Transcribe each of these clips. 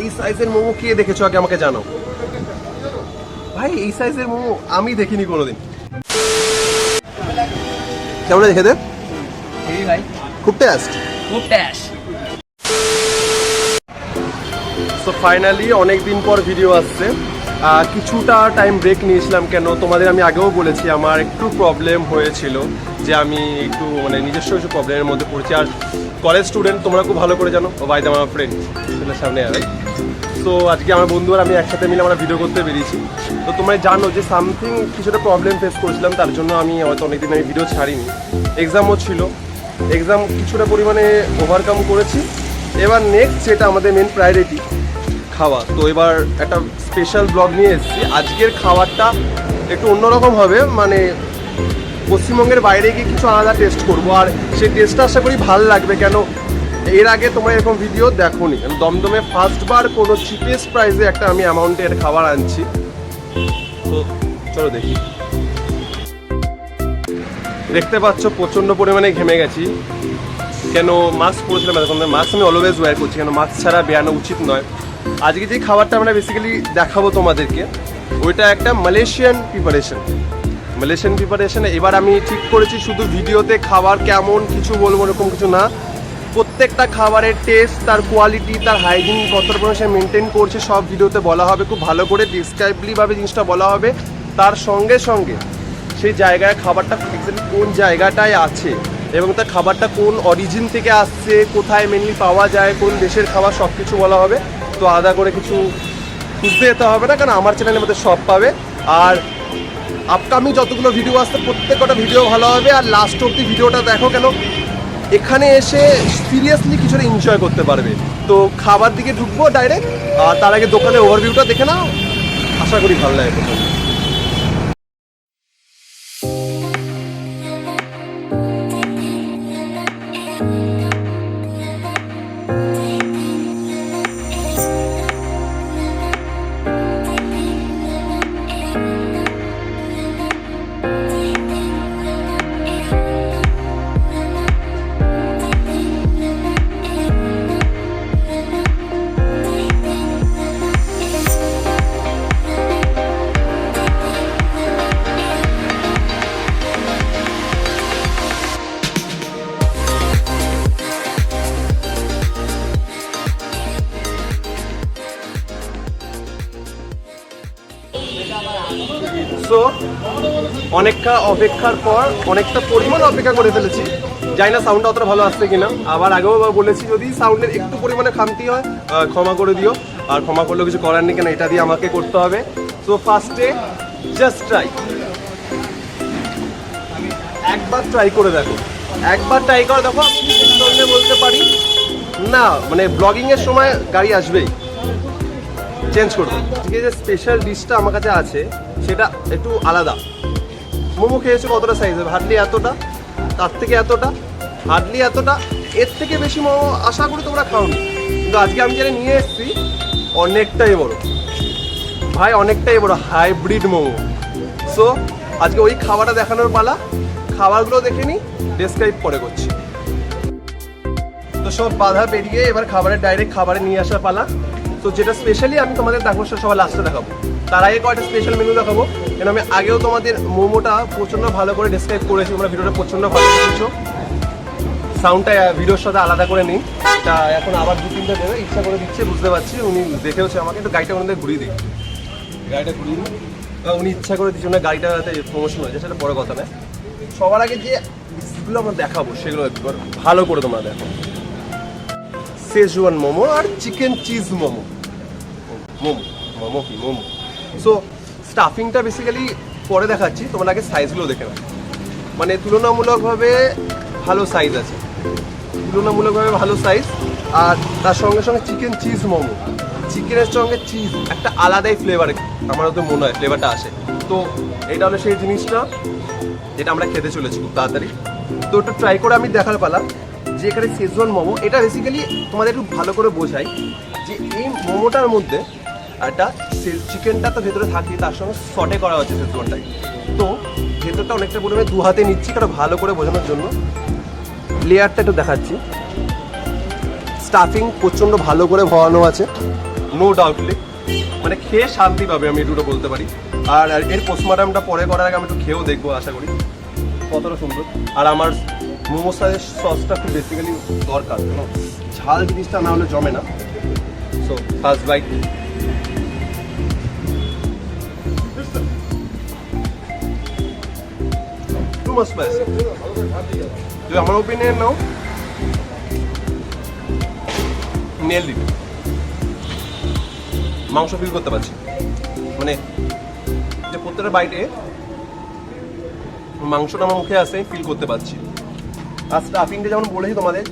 এই সাইজের মোমো কে দেখেছো আগে আমাকে জানাও ভাই। এই সাইজের মোমো আমি দেখিনি কোনোদিন। কেমন দেখে দে ভাই, খুব টেস্ট। সো ফাইনালি অনেকদিন পর ভিডিও আসছে। কিছুটা টাইম ব্রেক নিয়েছিলাম, কেন তোমাদের আমি আগেও বলেছি আমার একটু প্রবলেম হয়েছিল, যে আমি একটু মানে নিজস্ব কিছু প্রবলেমের মধ্যে পড়েছি। আর কলেজ স্টুডেন্ট তোমরা খুব ভালো করে জানো, ও ভাই আমার ফ্রেন্ড সামনে আর। তো আজকে আমার বন্ধু আর আমি একসাথে মিলে আমরা ভিডিও করতে বেরিয়েছি। তো তোমরা জানো যে সামথিং কিছুটা প্রবলেম ফেস করেছিলাম, তার জন্য আমি হয়তো অনেকদিন আমি ভিডিও ছাড়িনি। এক্সামও ছিল, এক্সাম কিছুটা পরিমাণে ওভারকাম করেছি। এবার নেক্সট যেটা আমাদের মেন প্রায়োরিটি খাওয়া, তো এবার একটা স্পেশাল ব্লগ নিয়ে এসেছি। আজকের খাবারটা একটু অন্যরকম হবে, মানে পশ্চিমবঙ্গের বাইরে গিয়ে কিছু আলাদা টেস্ট করবো, আর সেই টেস্টটা আশা করি ভালো লাগবে। কেন এর আগে তোমরা এরকম ভিডিও দেখোনি। দমদমে ফার্স্টবার কোনো চিপেস্ট প্রাইসে একটা আমি অ্যামাউন্টের খাবার আনছি। তো চলো দেখি। দেখতে পাচ্ছ প্রচণ্ড পরিমাণে ঘেমে গেছি, কেন মাস্ক পরেছিলাম এতক্ষণ। মাস্ক আমি অলওয়েজ ওয়্যার করছি, কেন মাস্ক ছাড়া বেরানো উচিত নয়। আজকে যে খাবারটা আমরা বেসিক্যালি দেখাবো তোমাদেরকে, ওইটা একটা মালয়েশিয়ান প্রিপারেশন। এবার আমি ঠিক করেছি শুধু ভিডিওতে খাবার কেমন কিছু বলবো এরকম কিছু না, প্রত্যেকটা খাবারের টেস্ট, তার কোয়ালিটি, তার হাইজিন কত পরিমাণে সে মেনটেন করছে সব ভিডিওতে বলা হবে। খুব ভালো করে ডিসক্রাইবলিভাবে জিনিসটা বলা হবে। তার সঙ্গে সঙ্গে সেই জায়গায় খাবারটা এক্স্যাক্টলি কোন জায়গাটায় আছে এবং তার খাবারটা কোন অরিজিন থেকে আসছে, কোথায় মেনলি পাওয়া যায়, কোন দেশের খাবার, সব কিছু বলা হবে। তো আলাদা করে কিছু খুঁজতে যেতে হবে না, কারণ আমার চ্যানেলের মধ্যে সব পাবে। আর আপকামিং যতগুলো ভিডিও আসছে প্রত্যেকটা ভিডিও ভালো হবে। আর লাস্ট অব্দি ভিডিওটা দেখো, কেন এখানে এসে সিরিয়াসলি কিছুটা এনজয় করতে পারবে। তো খাবার দিকে ঢুকবো ডাইরেক্ট, আর তার আগে দোকানের ওভারভিউটা দেখে নাও, আশা করি ভালো লাগে প্রথমে। সো অনেকটা অপেক্ষার পর অনেকটা পরিমাণ অপেক্ষা করে ফেলেছি। জানি না সাউন্ডটা অতটা ভালো আসছে কিনা। আবার আগেও বলেছি যদি সাউন্ডের একটু পরিমাণে খামতি হয় ক্ষমা করে দিও, আর ক্ষমা করলেও কিছু করার নেই, কেন এটা দিয়ে আমাকে করতে হবে। সো ফার্স্টে জাস্ট একবার ট্রাই করে দেখো, আমি বলতে পারি না, মানে ব্লগিংয়ের সময় গাড়ি আসবেই, চেঞ্জ করবো। আজকে যে স্পেশাল ডিশটা আমার কাছে আছে সেটা একটু আলাদা। মোমো খেয়েছো কতটা সাইজের, হার্ডলি এতটা, তার থেকে এতটা, হার্ডলি এতটা, এর থেকে বেশি মোমো আশা করি তোমরা খাওনি। কিন্তু আজকে আমি যেটা নিয়ে এসেছি অনেকটাই বড় ভাই, অনেকটাই বড় হাইব্রিড মোমো। সো আজকে ওই খাবারটা দেখানোর পালা। খাবারগুলো দেখে নিই, ডেসক্রাইব পরে করছি। তো সব বাধা পেরিয়ে এবার ডাইরেক্ট খাবারে নিয়ে আসার পালা। তো যেটা স্পেশালি আমি তোমাদের দেখাবো সবার লাস্টে দেখাবো। তার আগে কয়েকটা স্পেশাল মেনু দেখাবো, কেন আমি আগেও তোমাদের মোমোটা প্রচণ্ড ভালো করে ডেসক্রাইব করেছি, তোমরা ভিডিওটা প্রচণ্ড ভালো করেছো। সাউন্ডটা ভিডিওর সাথে আলাদা করে নিই, তা এখন আবার 2-3টা দেবে, ইচ্ছা করে দিচ্ছে বুঝতে পারছি। উনি দেখেওছে আমাকে, একটু গাড়িটা ওনাদের ঘুরিয়ে দিই, উনি ইচ্ছা করে দিচ্ছে ওনার গাড়িটাতে প্রমোশন হয়েছে, সেটা বড় কথা না। সবার আগে যে ডিশগুলো আমরা দেখাবো সেগুলো একবার ভালো করে তোমরা দেখো। সেজওয়ান মোমো আর চিকেন চিজ মোমো। সো স্টাফিংটা বেসিক্যালি পরে দেখাচ্ছি, তোমরা আগে সাইজগুলো দেখে নাও। মানে তুলনামূলকভাবে ভালো সাইজ আছে, আর তার সঙ্গে সঙ্গে চিকেন চিজ মোমো, চিকেনের সঙ্গে চিজ একটা আলাদাই ফ্লেভার আমার তো মনে হয় ফ্লেভারটা আসে। তো এটা হলো সেই জিনিসটা যেটা আমরা খেতে চলেছি খুব তাড়াতাড়ি। তো একটু ট্রাই করে আমি দেখার পালাম যে এখানে শেজওয়ান মোমো, এটা বেসিক্যালি তোমাদের একটু ভালো করে বোঝাই যে এই মোমোটার মধ্যে একটা চিকেনটা তো ভেতরে থাকে, তার সঙ্গে সটে করা হচ্ছে শেজওয়ানটাই। তো ভেতরটা অনেকটা পরিমাণে দু হাতে নিচ্ছি, কারণ ভালো করে বোঝানোর জন্য। লেয়ারটা একটু দেখাচ্ছি, স্টাফিং প্রচণ্ড ভালো করে ভরানো আছে, নো ডাউটলি, মানে খেয়ে শান্তি পাবে, আমি এটুকু বলতে পারি। আর এর পোস্টমর্টমটা পরে করার আগে আমি একটু খেয়েও দেখবো, আশা করি কতটা সুন্দর। আর আমার মোমোর সাথে সসটা খুব বেসিক্যালি দরকার, ঝাল জিনিসটা না হলে জমে না। So first bite. Too much spicy, যদি আমার ওপিনিয়ন নাও নেল দিবে। মাংস ফিল করতে পারছি, মানে যে প্রত্যেকটা বাইটে মাংসটা আমার মুখে আসে ফিল করতে পারছি। আর স্টাফিংটা যেমন বলেছি তোমাদের,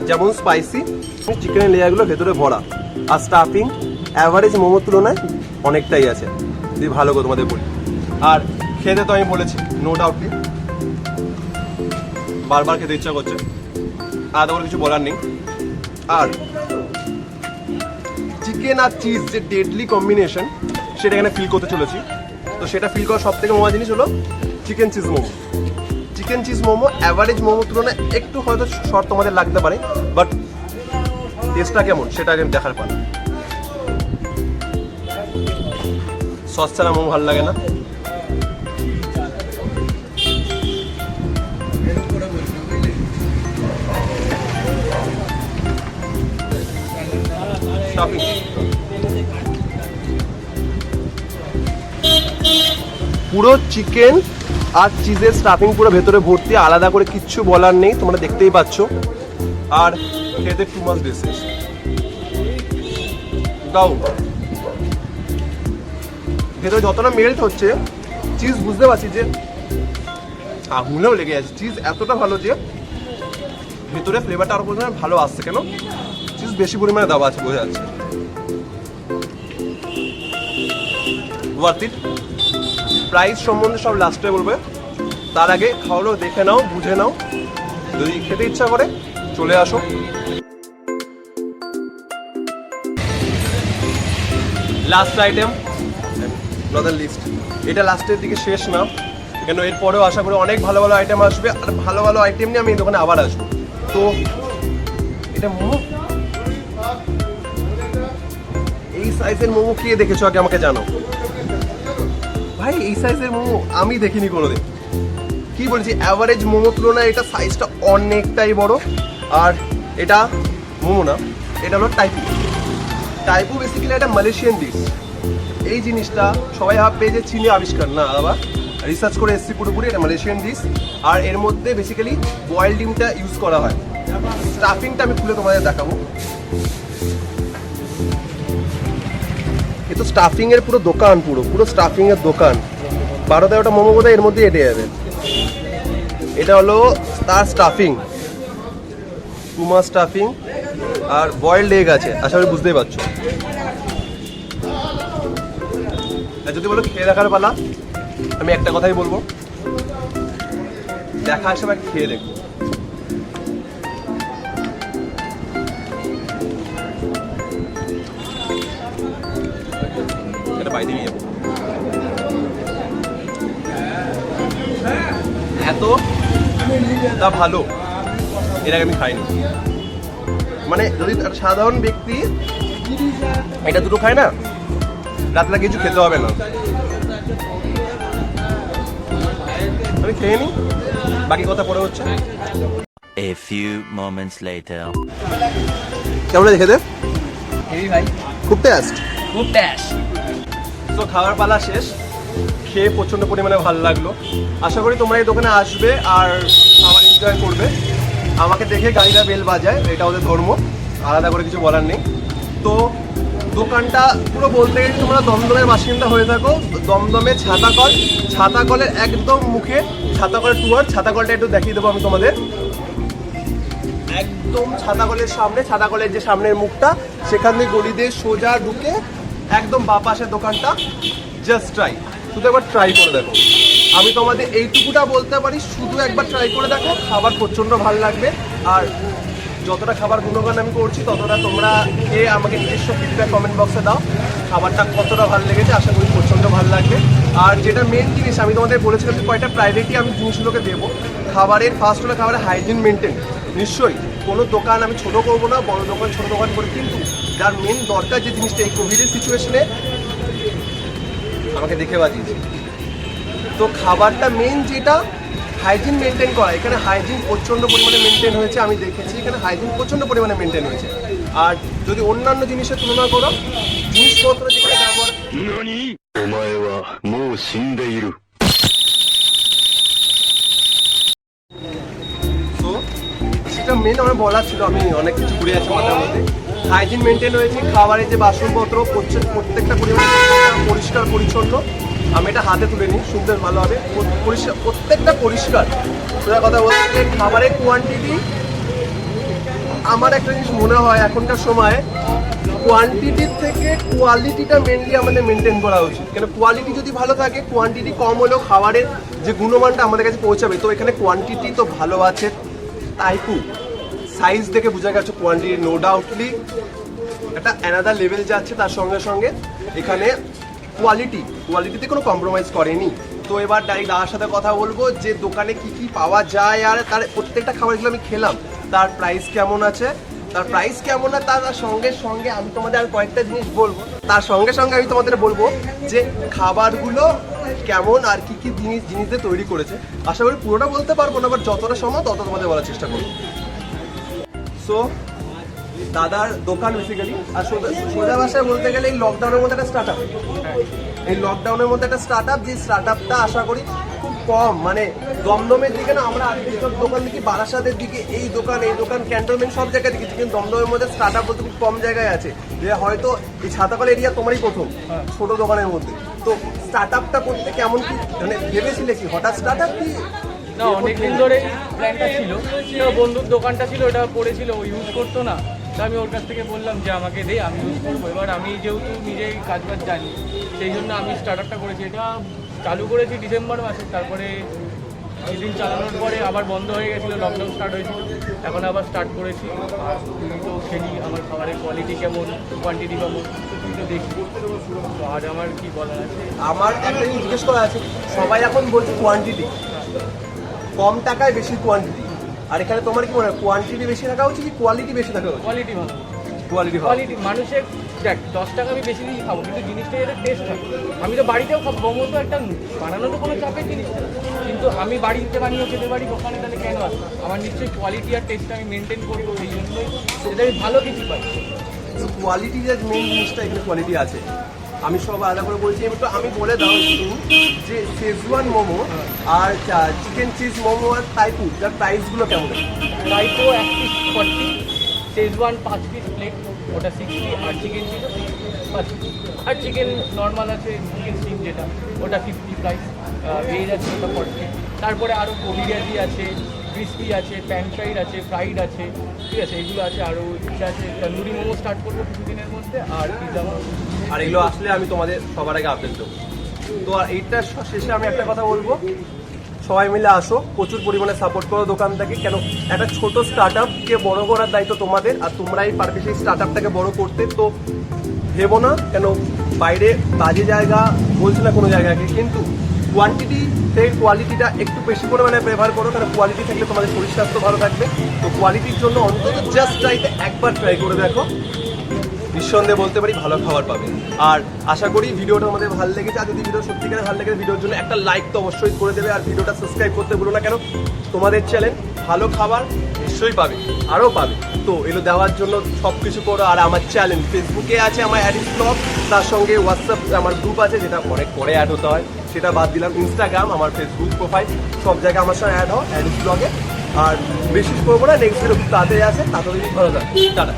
যেমন স্পাইসি, চিকেনের লেয়ারগুলো ভেতরে ভরা। আর স্টাফিং অ্যাভারেজ মোমোর তুলনায় অনেকটাই আছে, যদি ভালো করে তোমাদের বলি। আর খেতে তো আমি বলেছি নো ডাউটলি বারবার খেতে ইচ্ছা করছে, আর তোমার কিছু বলার নেই। আর চিকেন আর চিজ যে ডেডলি কম্বিনেশন, সেটা এখানে ফিল করতে চলেছি। তো সেটা ফিল করার সব থেকে মজা জিনিস হলো chicken cheese momo. Chicken cheese momo average মোমোর তুলনায় একটু হয়তো শর্ট তোমাদের লাগতে পারে, বাট টেস্টটা কেমন সেটা আগে দেখার পারে। সস ছাড়া মোমো ভালো লাগে না। স্টাফিং পুরো চিকেন আর চিজের স্টাফিং পুরো ভেতরে ভর্তি, আলাদা করে কিচ্ছু বলার নেই, তোমরা দেখতেই পাচ্ছ। আর খেতে টু মাচ ডিসেস দাও, ভেতরে যতটা মেল্ট হচ্ছে চিজ, বুঝতে পারছি যে আগুনেও লেগে যাচ্ছে। চিজ এতটা ভালো যে ভেতরে ফ্লেভারটা আরো পরিমাণে ভালো আসছে, কেন চিজ বেশি পরিমাণে দেওয়া আছে, বোঝা যাচ্ছে। Worth it. প্রাইস সম্বন্ধে সব লাস্টে বলবে, তার আগে খাওয়ালো দেখে নাও, বুঝে নাও, যদি খেতে ইচ্ছা করে চলে আসো। Last item, not the list, এটা লাস্টের দিকে শেষ না, কেন এরপরেও আশা করি অনেক ভালো ভালো আইটেম আসবে। আর ভালো ভালো আইটেম নিয়ে আমি এই দোকানে আবার আসবো। তো এটা মোমো, এই সাইজের মোমো কে দেখেছো আগে আমাকে জানো ভাই। এই সাইজের মোমো আমি দেখিনি কোনোদিন। কি বলছি, অ্যাভারেজ মোমো তুলনায় এটা সাইজটা অনেকটাই বড়। আর এটা মোমো না, এটা হলো টাইপু। টাইপু বেসিক্যালি একটা মালয়েশিয়ান ডিশ। এই জিনিসটা সবাই ভাববে যে চীনে আবিষ্কার, না আবার রিসার্চ করে এসেছি পুরোপুরি, এটা মালয়েশিয়ান ডিশ। আর এর মধ্যে বেসিক্যালি বয়েল ডিমটা ইউজ করা হয়। স্টাফিংটা আমি খুলে তোমাদের দেখাবো। এ তো স্টাফিং এর পুরো দোকান, পুরো স্টাফিং এর দোকান। 12-13টা মোমো বোধহয় এর মধ্যে এটে যাবে। এটা হলো তার স্টাফিং, টু মাচ স্টাফিং আর বয়েলড এগ আছে, আশা করি বুঝতেই পারছো। যদি বলো খেয়ে দেখার পালা, আমি একটা কথাই বলবো, দেখা হিসেবে খেয়ে দেখবো। এটা বাইরে নিয়ে যাবো। এত তা ভালো এর আগে আমি খাইনি। মানে যদি সাধারণ ব্যক্তি এটা দুটো খায় না, রাত্রে কিছু খেতে হবে না। আমি খেয়ে নি, বাকি কথা পরে হচ্ছে। A few moments later. কেমন আছে খেতে? হেভি ভাই, খুব টেস্ট, খুব টেস্ট। তো খাওয়ার পালা শেষ, খেয়ে প্রচণ্ড পরিমাণে ভালো লাগলো। আশা করি তোমরা এই দোকানে আসবে আর খাবার এনজয় করবে। আমাকে দেখে গাড়িটা বেল বাজায়, এটা ওদের ধর্ম, আলাদা করে কিছু বলার নেই। তো দোকানটা পুরো বলতে গেলে তোমরা দমদমের বাসিন্দা হয়ে থাকো, দমদমে ছাতাকল, ছাতাকলের একদম মুখে ছাতাকলের টুয়ার। ছাতাকলটা একটু দেখিয়ে দেবো আমি তোমাদের। একদম ছাতাকলের সামনে, ছাতাকলের যে সামনের মুখটা, সেখান থেকে গলি দিয়ে সোজা ঢুকে একদম বাঁ পাশের দোকানটা। জাস্ট ট্রাই, শুধু একবার ট্রাই করে দেখো। আমি তোমাদের এইটুকুটা বলতে পারি, শুধু একবার ট্রাই করে দেখো, খাবার প্রচণ্ড ভালো লাগবে। আর যতটা খাবার গুণগান আমি করছি, ততটা তোমরা খেয়ে আমাকে নিজস্ব ফিডব্যাক কমেন্ট বক্সে দাও, খাবারটা কতটা ভালো লেগেছে। আশা করি প্রচণ্ড ভালো লাগবে। আর যেটা মেন জিনিস আমি তোমাদের বলেছিলাম যে কয়টা প্রায়োরিটি আমি জিনিসগুলোকে দেবো। খাবারের ফার্স্ট হলো খাবারের হাইজিন মেনটেন, নিশ্চয়ই কোনো দোকান আমি ছোট করবো না, বড় দোকান ছোট দোকান করে, কিন্তু যার মেন দরকার যে জিনিসটা এই কোভিডের সিচুয়েশনে আমাকে দেখে বাজিয়েছে। তো খাবারটা মেন যেটা হাইজিন মেনটেন করা, এখানে হাইজিন প্রচণ্ড পরিমাণে মেনটেন হয়েছে, আমি দেখেছি এখানে হাইজিন প্রচণ্ড পরিমাণে মেনটেন হয়েছে। আর যদি অন্যান্য জিনিসের তুলনা করো, জিনিসপত্র যেখানে ব্যবহার তো সেটা মেন আমার বলার ছিল, আমি অনেক কিছু ঘুরে আছি মাথার মধ্যে। হাইজিন মেনটেন হয়েছে, খাবারের যে বাসনপত্র প্রত্যেকটা পরিষ্কার পরিচ্ছন্ন। আমি এটা হাতে তুলে নিই, শুনতে ভালো হবে, পরিষ্কার, প্রত্যেকটা পরিষ্কার। সোজা কথা বলতে গেলে খাবারের কোয়ান্টিটি, আমার একটা জিনিস মনে হয় এখনকার সময় কোয়ান্টিটির থেকে কোয়ালিটিটা মেনলি আমাদের মেনটেন করা উচিত। কেন কোয়ালিটি যদি ভালো থাকে, কোয়ান্টিটি কম হলেও খাবারের যে গুণমানটা আমাদের কাছে পৌঁছাবে। তো এখানে কোয়ান্টিটি তো ভালো আছে, টাইপু সাইজ দেখে বোঝা গেছে কোয়ান্টিটি নো ডাউটলি একটা অ্যানাদার লেভেল যাচ্ছে। তার সঙ্গে সঙ্গে এখানে কোয়ালিটিতে কোনো কম্প্রোমাইজ করেনি। তো এবার ডাইরেক্ট দাদার সাথে কথা বলবো যে দোকানে কি কি পাওয়া যায়, আর তার প্রত্যেকটা খাবারগুলো আমি খেলাম, তার প্রাইস কেমন আছে, তার সঙ্গে সঙ্গে আমি তোমাদের আর কয়েকটা জিনিস বলবো। তার সঙ্গে সঙ্গে আমি তোমাদের বলবো যে খাবারগুলো কেমন আর কি কি জিনিস দিয়ে তৈরি করেছে। আশা করি পুরোটা বলতে পারবো না, বাট যতটা সম্ভব তত তোমাদের বলার চেষ্টা করবো। সো দাদার দোকান বেসিক্যালি, আর সোজা ভাষায় বলতে গেলে এই লকডাউনের মধ্যে একটা স্টার্ট আপ, এই লকডাউনের মধ্যে একটা স্টার্ট আপ, যে স্টার্ট আপটা আশা করি খুব কম, মানে দমদমের দিকে না, আমরা আগে সব দোকান দেখি বারাসাতের দিকে, এই দোকান ক্যান্টনমেন্ট সব জায়গায় দেখেছি, কিন্তু দমদমের মধ্যে স্টার্ট আপ বলতে খুব কম জায়গায় আছে। যে হয়তো এই ছাতাকল এরিয়া তোমারই প্রথম ছোট দোকানের মধ্যে। তো স্টার্ট আপটা করতে কেমন কি মানে ভেবেছিলে, কি হঠাৎ স্টার্ট আপ কি? না, অনেকদিন ধরে প্ল্যানটা ছিল, বন্ধুর দোকানটা ছিল, ওটা পড়েছিল, ও ইউজ করতো না। তা আমি ওর কাছ থেকে বললাম যে আমাকে দে, আমি ইউজ করবো। এবার আমি যেহেতু নিজেই কাজ জানি, সেই জন্য আমি স্টার্ট আপটা করেছি। এটা চালু করেছি ডিসেম্বর মাসে, তারপরে কিছুদিন চালানোর পরে আবার বন্ধ হয়ে গেছিলো, লকডাউন স্টার্ট হয়েছিল, এখন আবার স্টার্ট করেছি। তো খেলি আমার খাবারের কোয়ালিটি কেমন, কোয়ান্টিটি কেমন, তুই তো দেখি। তো আর আমার কি বলার আছে, আমার একটা জিনিস জিজ্ঞেস করা আছে, সবাই এখন বলছে কোয়ান্টিটি কম টাকায় বেশি কোয়ান্টিটি, আর এখানে তোমার কি মনে হয় কোয়ান্টিটি বেশি থাকা উচিত কি কোয়ালিটি বেশি থাকা উচিত? কোয়ালিটি ভালো, কোয়ালিটি মানুষের দেখ 10 টাকা আমি বেশি দিয়ে খাবো, কিন্তু জিনিসটা এর টেস্ট হয়। আমি তো বাড়িতেও খাবো, মোমো তো একটা বানানো তো কোনো চাপের জিনিস না, কিন্তু আমি বাড়িতে বানিয়ে খেতে পারি, দোকানে তাহলে কেন আসবো? আমার নিশ্চয়ই কোয়ালিটি আর টেস্ট আমি মেনটেন করবো, সেই জন্যই সেটা আমি ভালো কিছু পাই। কোয়ালিটি যে মেন জিনিসটা, এখানে কোয়ালিটি আছে। আমি সব আলাদা করে বলছি, একটু আমি বলে দাও একটু যে শেজওয়ান মোমো আর চিকেন চিজ মোমো আর টাইপু, যার প্রাইসগুলো কেমন? Typo 1 piece 40, schezwan 5 piece plate, ওটা 60, আর চিকেন চিজও 60, আর চিকেন নর্মাল আছে, চিকেন স্টিম যেটা, ওটা 50 প্রাইস, ভেজ আছে ওটা 40। তারপরে আরও কবিরাজি আছে, ক্রিস্পি আছে, প্যান ফ্রাইড আছে, ফ্রাইড আছে, ঠিক আছে, এগুলো আছে। আরও ইচ্ছা আছে তন্দুরি মোমো স্টার্ট করবো কিছুদিনের মধ্যে, আর পিজা মোমো। আর এগুলো আসলে আমি তোমাদের সবার আগে আপডেট দেবো। তো আর এইটার শেষে আমি একটা কথা বলবো, সবাই মিলে আসো, প্রচুর পরিমাণে সাপোর্ট করো দোকানটাকে। কেন একটা ছোট স্টার্ট আপকে বড়ো করার দায়িত্ব তোমাদের, আর তোমরাই পারবে সেই স্টার্ট আপটাকে বড়ো করতে। তো ভেবো না, কেন বাইরে বাজে জায়গা বলছি না কোনো জায়গাকে, কিন্তু কোয়ান্টিটি থেকে কোয়ালিটিটা একটু বেশি পরিমাণে ব্যবহার করো, কারণ কোয়ালিটি থাকলে তোমাদের শরীর স্বাস্থ্য ভালো থাকবে। তো কোয়ালিটির জন্য অন্তত জাস্ট একবার ট্রাই করে দেখো, নিঃসন্দেহে বলতে পারি ভালো খাবার পাবে। আর আশা করি ভিডিওটা আমাদের ভালো লেগেছে, আর যদি ভিডিও সত্যিকারে ভালো লেগে ভিডিওর জন্য একটা লাইক তো অবশ্যই করে দেবে, আর ভিডিওটা সাবস্ক্রাইব করতে ভুলো না। কেন তোমাদের চ্যানেল ভালো খাবার নিশ্চয়ই পাবে, আরও পাবে। তো এগুলো দেওয়ার জন্য সব কিছু করো। আর আমার চ্যানেল ফেসবুকে আছে আমার অ্যাডিস ব্লগ, তার সঙ্গে হোয়াটসঅ্যাপ আমার গ্রুপ আছে, যেটা অনেক পরে অ্যাড হতে হয়, সেটা বাদ দিলাম। ইনস্টাগ্রাম, আমার ফেসবুক প্রোফাইল, সব জায়গায় আমার সঙ্গে অ্যাড হও অ্যাডিস ব্লগে। আর বেশি করবো না, নেক্সট ভিডিও তাড়াতাড়ি আছে, তাড়াতাড়ি ভালো থাকে, টাটা।